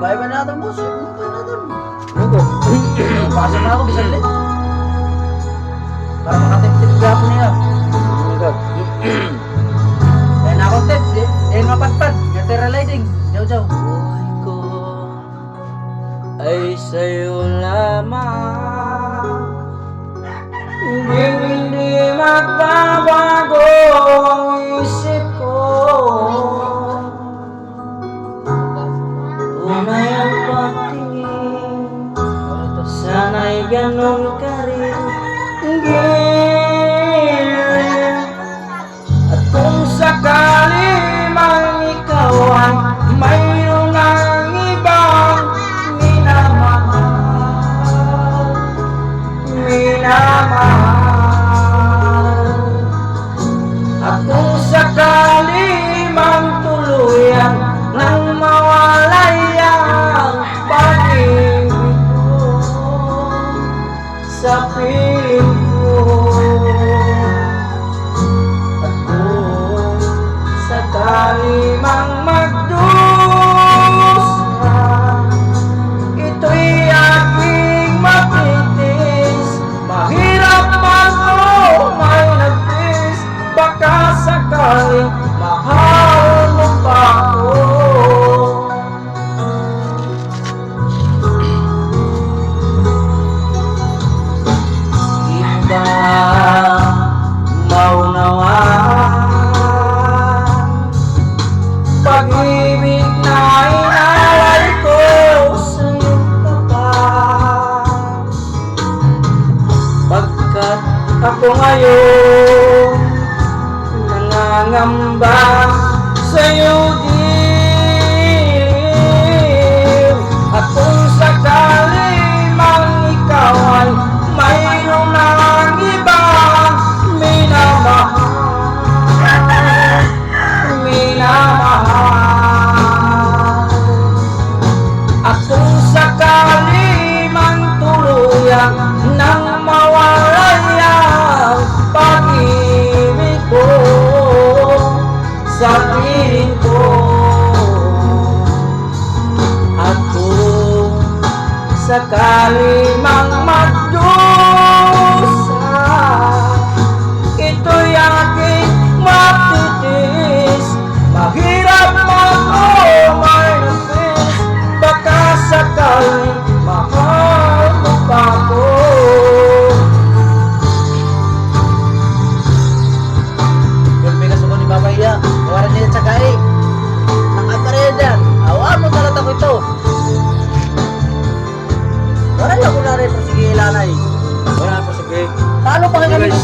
Kaya ba natin, boss? Kaya natin. Ano? Basa na ako, bisan ulit. Para makatip-tip gapo niya. Ano? Kaya na akong tip, eh mapatpad. Naturalizing. Jaw-jaw. Buhay ko ay sa'yo lamang. Hindi magbabago ang isip ko. Tunay ang pagtingin, sana'y ganun ka rin. At kung sakali mang ikaw ay mayroon ng ibang minamahal, at kung sakali mang tuluyan nang mawalay ang pag-ibig ko sa piling ko, at kung sakali mang magdusa, ito'y aking matitis. Mahirap man o may nagtis, baka sakaling mahal mo pa ako. Iba maunawaan pag-ibig na inalay ko sa iyong tapat, pagkat ako ngayon nangangamba sa iyong dilim. At kung sakali mang ikaw ay mayroon ng ibang minamahal, at kung sakali mang tuluyan nang mawalay ang pag-ibig ko sa piling ko, at kung sakali mang magdusa, ito'y aking matitis. Mahirap man o may nagtis, baka sakali mahal mo pa ako. Yung bigas ko ni Papa Iya. Kawaran niya sa kai. Nakapareha dyan. Awa mo talat ako ito. Wala lang ko na rin. Sige, ilanay. Wala po, sige. Paano pa kami? Guys,